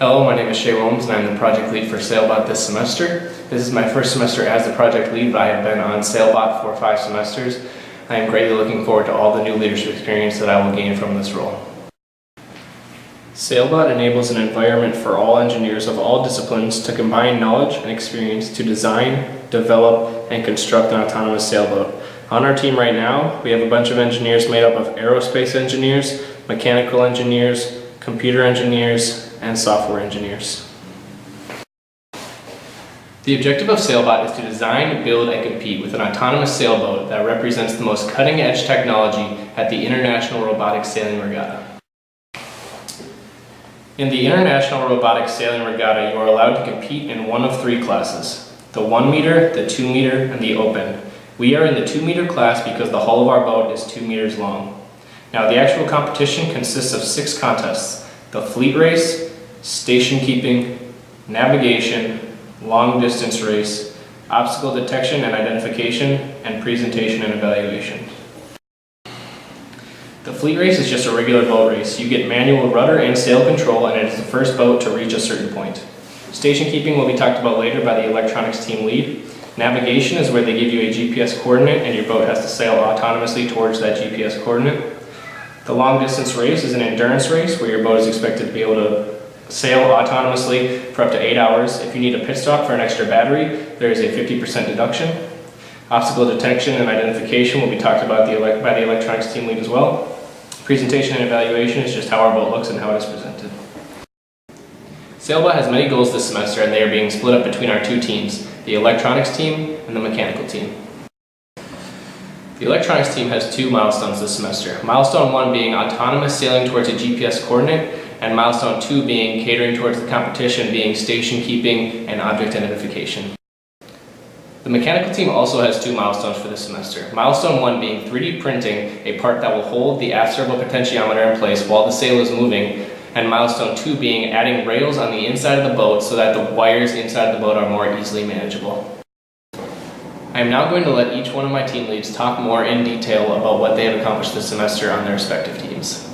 Hello, my name is Shay Williams and I'm the project lead for Sailbot this semester. This is my first semester as the project lead, but I have been on Sailbot for 5 semesters. I am greatly looking forward to all the new leadership experience that I will gain from this role. Sailbot enables an environment for all engineers of all disciplines to combine knowledge and experience to design, develop, and construct an autonomous sailboat. On our team right now, we have a bunch of engineers made up of aerospace engineers, mechanical engineers, computer engineers, and software engineers. The objective of Sailbot is to design, build, and compete with an autonomous sailboat that represents the most cutting-edge technology at the International Robotic Sailing Regatta. In the International Robotic Sailing Regatta, you are allowed to compete in one of 3 classes: the 1 meter, the 2 meter, and the open. We are in the 2 meter class because the hull of our boat is 2 meters long. Now, the actual competition consists of 6 contests: the fleet race, station keeping, navigation, long distance race, obstacle detection and identification, and presentation and evaluation. The fleet race is just a regular boat race. You get manual rudder and sail control, and it is the first boat to reach a certain point. Station keeping will be talked about later by the electronics team lead. Navigation is where they give you a GPS coordinate and your boat has to sail autonomously towards that GPS coordinate. The long distance race is an endurance race where your boat is expected to be able to sail autonomously for up to 8 hours. If you need a pit stop for an extra battery, there is a 50% deduction. Obstacle detection and identification will be talked about by the electronics team lead as well. Presentation and evaluation is just how our boat looks and how it is presented. Sailbot has many goals this semester, and they are being split up between our 2 teams, the electronics team and the mechanical team. The electronics team has 2 milestones this semester. Milestone 1 being autonomous sailing towards a GPS coordinate, and milestone 2 being catering towards the competition, being station keeping and object identification. The mechanical team also has 2 milestones for this semester. Milestone 1 being 3D printing a part that will hold the aft servo potentiometer in place while the sail is moving, and milestone 2 being adding rails on the inside of the boat so that the wires inside the boat are more easily manageable. I am now going to let each one of my team leads talk more in detail about what they have accomplished this semester on their respective teams.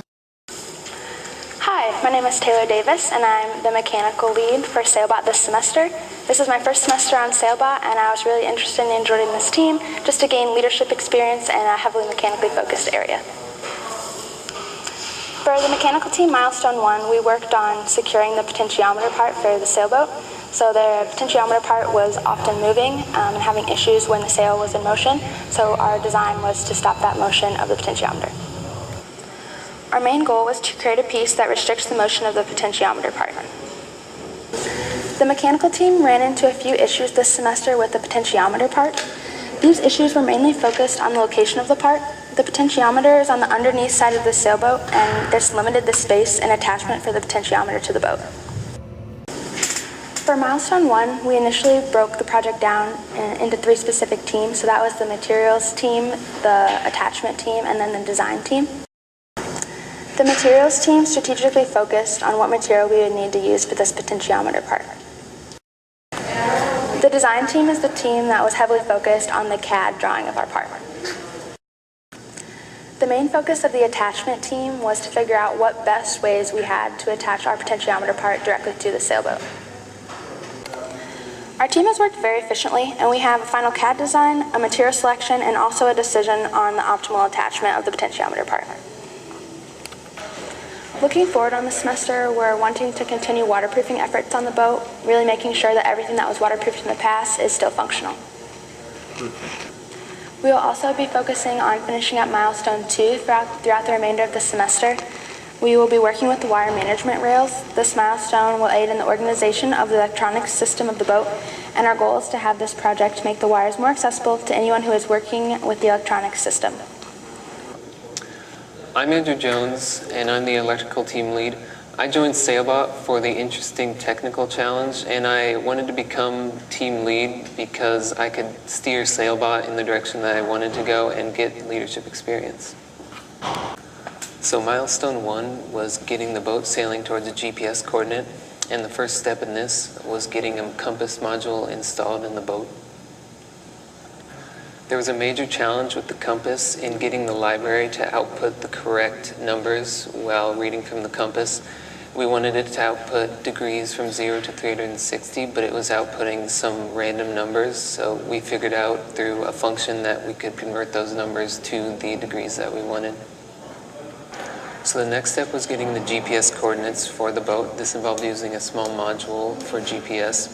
Hi, my name is Taylor Davis, and I'm the mechanical lead for Sailbot this semester. This is my first semester on Sailbot, and I was really interested in joining this team just to gain leadership experience in a heavily mechanically focused area. For the mechanical team, milestone 1, we worked on securing the potentiometer part for the sailboat. So the potentiometer part was often moving and having issues when the sail was in motion, so our design was to stop that motion of the potentiometer. Our main goal was to create a piece that restricts the motion of the potentiometer part. The mechanical team ran into a few issues this semester with the potentiometer part. These issues were mainly focused on the location of the part. The potentiometer is on the underneath side of the sailboat, and this limited the space and attachment for the potentiometer to the boat. For milestone 1, we initially broke the project down into 3 specific teams. So that was the materials team, the attachment team, and then the design team. The materials team strategically focused on what material we would need to use for this potentiometer part. The design team is the team that was heavily focused on the CAD drawing of our part. The main focus of the attachment team was to figure out what best ways we had to attach our potentiometer part directly to the sailboat. Our team has worked very efficiently, and we have a final CAD design, a material selection, and also a decision on the optimal attachment of the potentiometer part. Looking forward on the semester, we're wanting to continue waterproofing efforts on the boat, really making sure that everything that was waterproofed in the past is still functional. We will also be focusing on finishing up milestone 2 throughout the remainder of the semester. We will be working with the wire management rails. This milestone will aid in the organization of the electronics system of the boat, and our goal is to have this project make the wires more accessible to anyone who is working with the electronics system. I'm Andrew Jones, and I'm the electrical team lead. I joined Sailbot for the interesting technical challenge, and I wanted to become team lead because I could steer Sailbot in the direction that I wanted to go and get leadership experience. So milestone 1 was getting the boat sailing towards a GPS coordinate, and the first step in this was getting a compass module installed in the boat. There was a major challenge with the compass in getting the library to output the correct numbers while reading from the compass. We wanted it to output degrees from 0 to 360, but it was outputting some random numbers, so we figured out through a function that we could convert those numbers to the degrees that we wanted. So the next step was getting the GPS coordinates for the boat. This involved using a small module for GPS.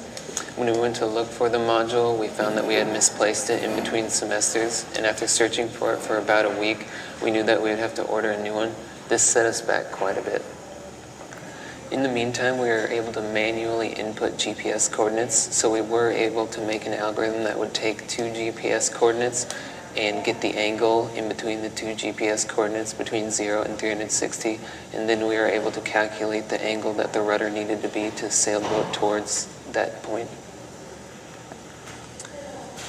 When we went to look for the module, we found that we had misplaced it in between semesters, and after searching for it for about a week, we knew that we would have to order a new one. This set us back quite a bit. In the meantime, we were able to manually input GPS coordinates, so we were able to make an algorithm that would take 2 GPS coordinates and get the angle in between the 2 GPS coordinates between 0 and 360, and then we were able to calculate the angle that the rudder needed to be to sail the boat towards that point.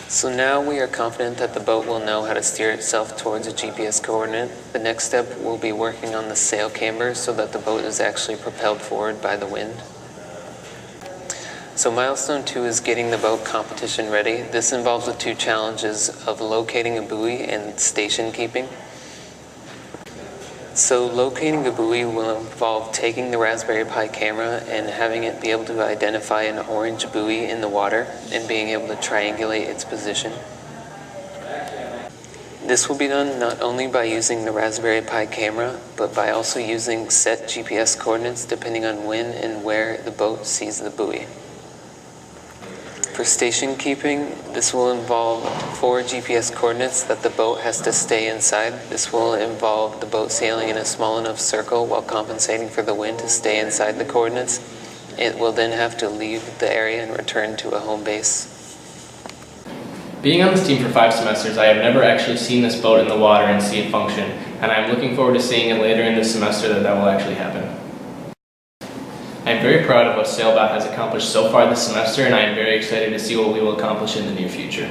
So now we are confident that the boat will know how to steer itself towards a GPS coordinate. The next step will be working on the sail camber so that the boat is actually propelled forward by the wind. So milestone 2 is getting the boat competition ready. This involves the 2 challenges of locating a buoy and station keeping. So locating a buoy will involve taking the Raspberry Pi camera and having it be able to identify an orange buoy in the water and being able to triangulate its position. This will be done not only by using the Raspberry Pi camera, but by also using set GPS coordinates depending on when and where the boat sees the buoy. For station keeping, this will involve 4 GPS coordinates that the boat has to stay inside. This will involve the boat sailing in a small enough circle while compensating for the wind to stay inside the coordinates. It will then have to leave the area and return to a home base. Being on this team for 5 semesters, I have never actually seen this boat in the water and see it function, and I'm looking forward to seeing it later in this semester that will actually happen. I am very proud of what Sailbot has accomplished so far this semester, and I am very excited to see what we will accomplish in the near future.